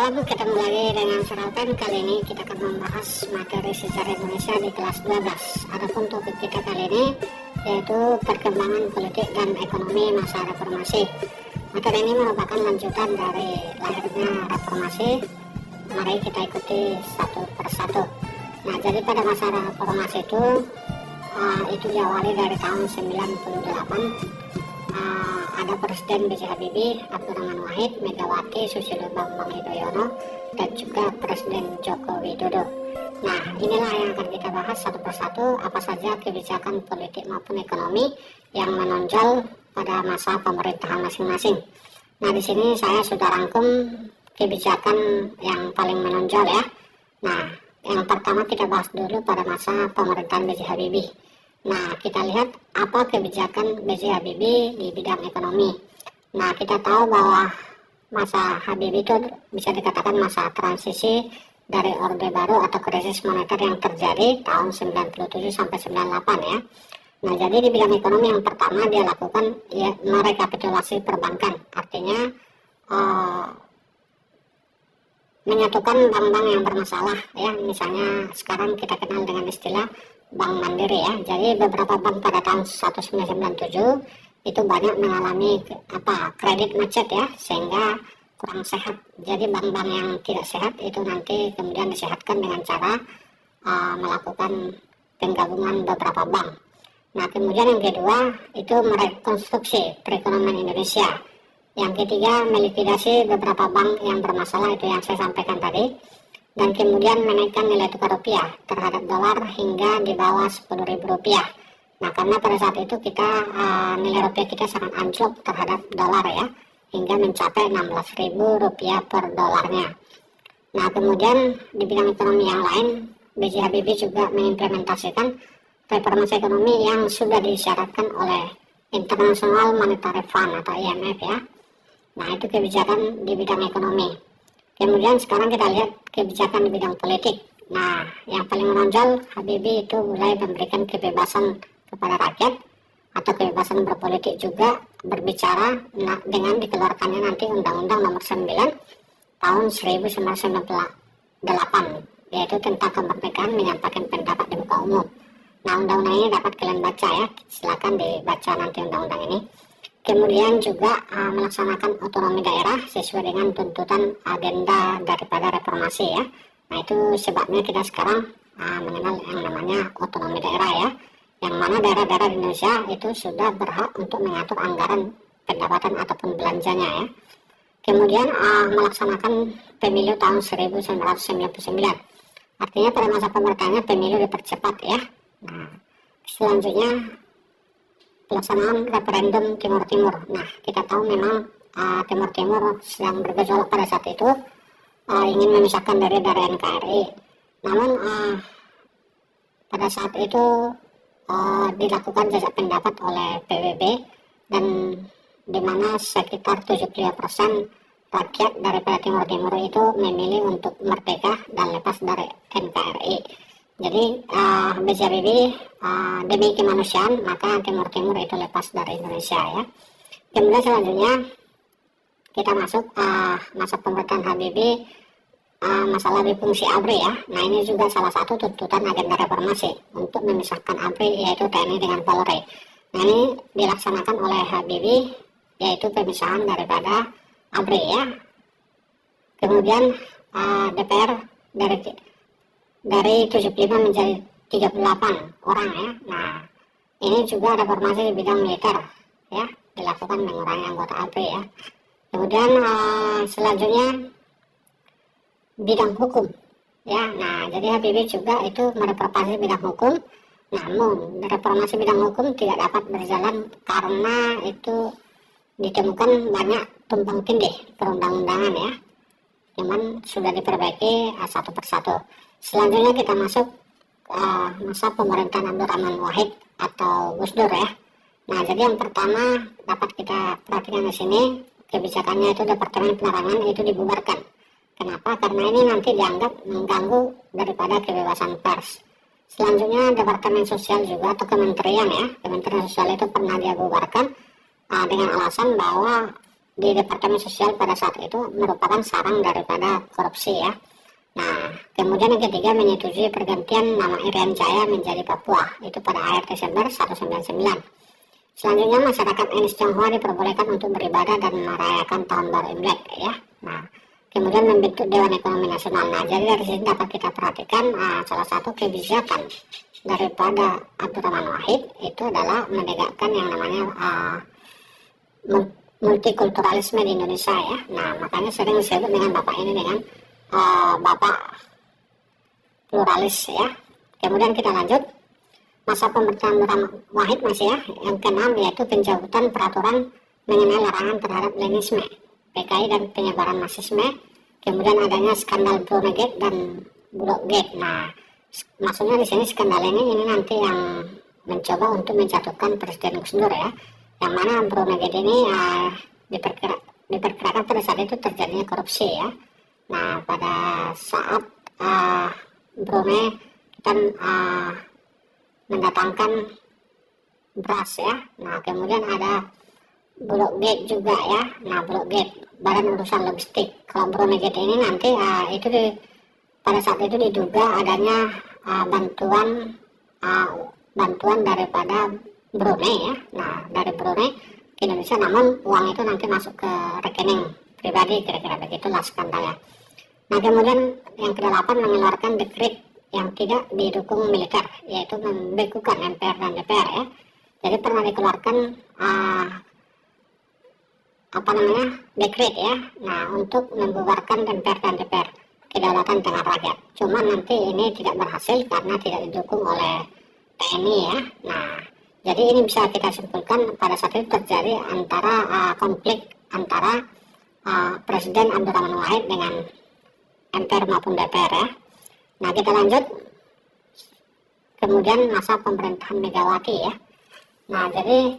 Salam, ketemu lagi dengan Serapen. Kali ini kita akan membahas materi sejarah Indonesia di kelas 12. Adapun topik kita kali ini yaitu perkembangan politik dan ekonomi masa reformasi. Materi ini merupakan lanjutan dari lahirnya reformasi. Mari kita ikuti satu persatu. Nah, jadi pada masa reformasi itu diawali dari tahun 98. Ada Presiden B.J. Habibie, Abdurrahman Wahid, Megawati, Susilo Bambang Yudhoyono, dan juga Presiden Joko Widodo. Nah, inilah yang akan kita bahas satu persatu, apa saja kebijakan politik maupun ekonomi yang menonjol pada masa pemerintahan masing-masing. Nah, di sini saya sudah rangkum kebijakan yang paling menonjol ya. Nah, yang pertama kita bahas dulu pada masa pemerintahan B.J. Habibie. Nah, kita lihat apa kebijakan B.J. Habibie di bidang ekonomi. Nah, kita tahu bahwa masa Habibie itu bisa dikatakan masa transisi dari Orde Baru atau krisis moneter yang terjadi tahun 97 sampai 98 ya. Nah, jadi di bidang ekonomi yang pertama dia lakukan ya merekapitulasi perbankan. Artinya menyatukan bank-bank yang bermasalah ya. Misalnya sekarang kita kenal dengan istilah Bank Mandiri ya. Jadi beberapa bank pada tahun 1997 itu banyak mengalami kredit macet ya, sehingga kurang sehat. Jadi bank-bank yang tidak sehat itu nanti kemudian disehatkan dengan cara melakukan penggabungan beberapa bank. Nah, kemudian yang kedua itu merekonstruksi perekonomian Indonesia. Yang ketiga melikuidasi beberapa bank yang bermasalah, itu yang saya sampaikan tadi. Dan kemudian menaikkan nilai tukar rupiah terhadap dolar hingga di bawah Rp10.000. Nah, karena pada saat itu nilai rupiah kita sangat anjlok terhadap dolar ya, hingga mencapai Rp16.000 per dolarnya. Nah, kemudian di bidang ekonomi yang lain, B.J. Habibie juga mengimplementasikan reformasi ekonomi yang sudah disyaratkan oleh International Monetary Fund atau IMF ya. Nah, itu kebijakan di bidang ekonomi. Kemudian sekarang kita lihat kebijakan di bidang politik. Nah, yang paling menonjol, Habibie itu mulai memberikan kebebasan kepada rakyat atau kebebasan berpolitik juga, berbicara dengan dikeluarkannya nanti Undang-Undang Nomor 9 tahun 1998, yaitu tentang kemerdekaan menyampaikan pendapat di muka umum. Nah, undang-undang ini dapat kalian baca ya, silakan dibaca nanti undang-undang ini. Kemudian juga melaksanakan otonomi daerah sesuai dengan tuntutan agenda daripada reformasi ya. Nah, itu sebabnya kita sekarang mengenal yang namanya otonomi daerah ya, yang mana daerah-daerah di Indonesia itu sudah berhak untuk mengatur anggaran pendapatan ataupun belanjanya ya. Kemudian melaksanakan pemilu tahun 1999. Artinya pada masa pemerintahannya pemilu dipercepat ya. Nah, selanjutnya pelaksanaan referendum Timur Timur. Nah, kita tahu memang Timur Timur sedang bergejolak pada saat itu, ingin memisahkan diri dari NKRI. Namun pada saat itu dilakukan jajak pendapat oleh PBB, dan di mana sekitar 75% rakyat daripada Timur Timur itu memilih untuk merdeka dan lepas dari NKRI. Jadi B.J. Habibie demi kemanusiaan maka Timur Timur itu lepas dari Indonesia ya. Kemudian selanjutnya kita masuk masa pemerintahan Habibie, masalah difungsi ABRI ya. Nah, ini juga salah satu tuntutan agenda reformasi untuk memisahkan ABRI yaitu TNI dengan Polri. Nah, ini dilaksanakan oleh Habibie yaitu pemisahan daripada ABRI ya. Kemudian DPR dari 75 menjadi 38 orang ya. Nah, ini juga reformasi di bidang militer ya, dilakukan mengurangi anggota ABRI ya. Kemudian selanjutnya bidang hukum ya. Nah, jadi Habibie juga itu mereformasi bidang hukum. Namun reformasi bidang hukum tidak dapat berjalan karena itu ditemukan banyak tumpang tindih perundang-undangan ya. Cuman sudah diperbaiki satu persatu. Selanjutnya kita masuk masa pemerintahan Abdurrahman Wahid atau Gus Dur ya. Nah, jadi yang pertama dapat kita perhatikan di sini, kebijakannya itu Departemen Penerangan itu dibubarkan. Kenapa? Karena ini nanti dianggap mengganggu daripada kebebasan pers. Selanjutnya Departemen Sosial juga atau Kementerian ya, Kementerian Sosial itu pernah dia bubarkan dengan alasan bahwa di Departemen Sosial pada saat itu merupakan sarang daripada korupsi ya. Nah, kemudian yang ketiga menyetujui pergantian nama Irian Jaya menjadi Papua, itu pada akhir Desember 1999. Selanjutnya masyarakat etnis Tionghoa diperbolehkan untuk beribadah dan merayakan tahun baru Imlek ya. Nah, kemudian membentuk Dewan Ekonomi Nasional. Nah, jadi dari sini dapat kita perhatikan salah satu kebijakan daripada Abdurrahman Wahid itu adalah menegakkan yang namanya multikulturalisme di Indonesia ya. Nah, makanya sering disebut dengan Bapak ini dengan Bapak pluralis ya. Kemudian kita lanjut. Masa pemerintahan Abdurrahman Wahid masih ya. Yang keenam yaitu pencabutan peraturan mengenai larangan terhadap Leninisme, PKI dan penyebaran marxisme. Kemudian adanya skandal Bronegate dan Bulog Gate. Nah, maksudnya di sini skandal ini nanti yang mencoba untuk menjatuhkan Presiden Gus Dur ya. Yang mana Bronegate ini diperkirakan pada saat itu terjadinya korupsi ya. Nah, pada saat Brunei kita mendatangkan beras ya. Nah, kemudian ada Bulog Gate juga ya. Nah, Bulog Gate Badan Urusan Logistik. Kalau Brunei Gate ini nanti itu pada saat itu diduga adanya bantuan daripada Brunei ya. Nah, dari Brunei ke Indonesia, namun uang itu nanti masuk ke rekening pribadi, kira-kira begitulah skandalnya. Nah, kemudian yang ke-8 mengeluarkan dekret yang tidak didukung militer, yaitu membekukan MPR dan DPR ya. Jadi pernah dikeluarkan dekret ya. Nah, untuk membubarkan MPR dan DPR, kedaulatan tengah rakyat. Cuma nanti ini tidak berhasil karena tidak didukung oleh TNI ya. Nah, jadi ini bisa kita simpulkan pada saat itu terjadi antara konflik antara Presiden Abdurrahman Wahid dengan MPR maupun DPR ya. Nah, kita lanjut. Kemudian masa pemerintahan Megawati ya. Nah, jadi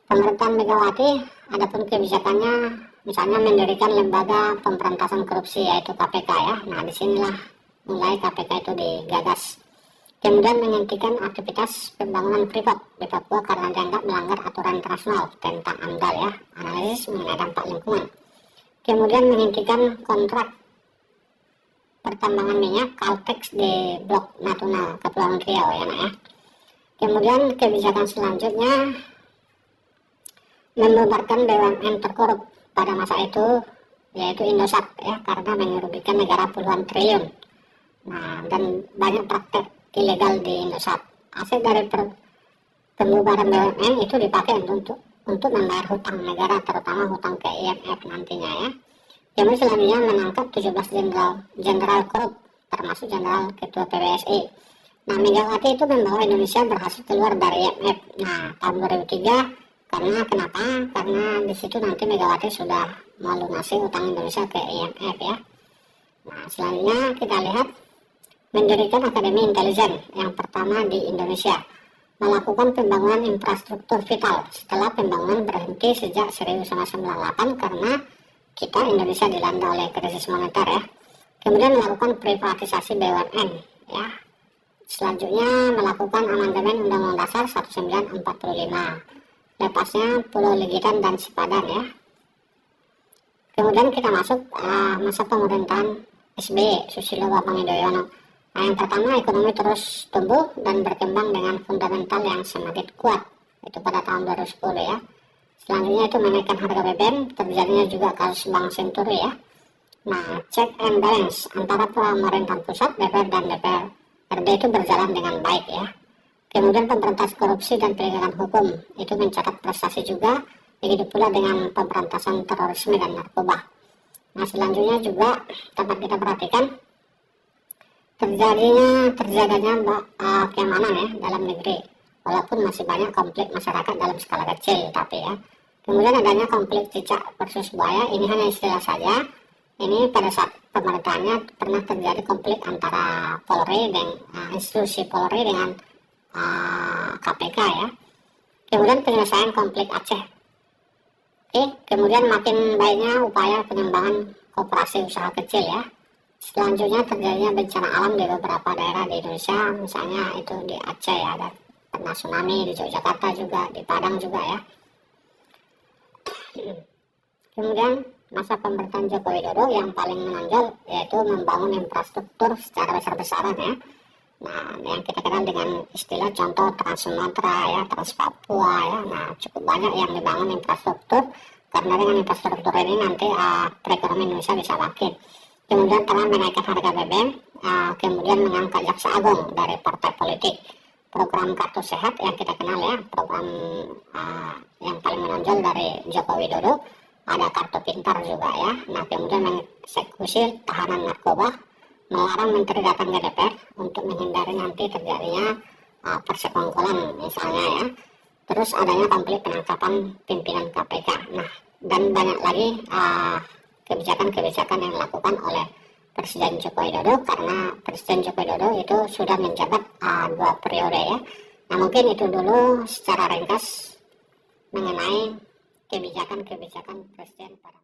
pemerintahan Megawati adapun kebijakannya misalnya mendirikan lembaga pemberantasan korupsi yaitu KPK ya. Nah, disinilah mulai KPK itu digagas. Kemudian menghentikan aktivitas pembangunan privat di Papua karena dianggap melanggar aturan internasional tentang AMDAL ya, analisis mengenai dampak lingkungan. Kemudian menghentikan kontrak pertambangan minyak Caltex di Blok Natuna, Kepulauan Riau ya. Kemudian kebijakan selanjutnya membubarkan BUMN terkorup pada masa itu yaitu Indosat ya, karena merugikan negara puluhan triliun. Nah, dan banyak praktek ilegal di Indosat. Aset dari pembubaran BUMN itu dipakai untuk membayar hutang negara, terutama hutang ke IMF nantinya ya. Kemudian selanjutnya menangkap 17 jenderal korup, termasuk jenderal ketua PBSI. Nah, Megawati itu membawa Indonesia berhasil keluar dari IMF. Nah, tahun 2003 kenapa? Karena di situ nanti Megawati sudah melunasi utang Indonesia ke IMF ya. Nah, selanjutnya kita lihat mendirikan Akademi Intelijen yang pertama di Indonesia, melakukan pembangunan infrastruktur vital setelah pembangunan berhenti sejak 1998 karena kita Indonesia dilanda oleh krisis moneter ya. Kemudian melakukan privatisasi BUMN ya. Selanjutnya melakukan amandemen Undang-Undang Dasar 1945, lepasnya Pulau Legitan dan Sipadan ya. Kemudian kita masuk masa pemerintahan SBY, Susilo Bambang Yudhoyono. Nah, yang pertama ekonomi terus tumbuh dan berkembang dengan fundamental yang semakin kuat, itu pada tahun 2010 ya. Selanjutnya itu menaikkan harga BBM, terjadinya juga kasus Bank Senturi ya. Nah, check and balance antara pemerintahan pusat, DPR dan DPRD itu berjalan dengan baik ya. Kemudian pemberantasan korupsi dan penegakan hukum itu mencatat prestasi juga, begitu pula dengan pemberantasan terorisme dan narkoba. Nah, selanjutnya juga dapat kita perhatikan terjaganya keamanan ya dalam negeri, walaupun masih banyak konflik masyarakat dalam skala kecil tapi ya. Kemudian adanya konflik cicak versus buaya, ini hanya istilah saja. Ini pada saat pemerintahannya pernah terjadi konflik antara Polri dan institusi Polri dengan KPK ya. Kemudian penyelesaian konflik Aceh. Kemudian makin baiknya upaya pengembangan koperasi usaha kecil ya. Selanjutnya terjadinya bencana alam di beberapa daerah di Indonesia, misalnya itu di Aceh ya, ada pernah tsunami, di Yogyakarta juga, di Padang juga ya. Kemudian masa pemerintahan Joko Widodo yang paling menonjol yaitu membangun infrastruktur secara besar-besaran ya. Nah, yang kita kenal dengan istilah contoh Trans Sumatera ya, Trans Papua ya. Nah, cukup banyak yang dibangun infrastruktur karena dengan infrastruktur ini nanti perekonomian Indonesia bisa bangkit. Kemudian telah menaikkan harga BBM, kemudian mengangkat jaksa agung dari partai politik. Program kartu sehat yang kita kenal ya, program yang paling menonjol dari Joko Widodo. Ada kartu pintar juga ya. Nah, kemudian mengeksekusi tahanan narkoba, melarang menteri datang ke DPR untuk menghindari nanti terjadinya persekongkolan misalnya ya. Terus adanya konflik penangkapan pimpinan KPK. Nah, dan banyak lagi kebijakan-kebijakan yang dilakukan oleh Presiden Joko Widodo, karena Presiden Joko Widodo itu sudah menjabat 2 periode ya. Nah, mungkin itu dulu secara ringkas mengenai kebijakan-kebijakan Presiden pada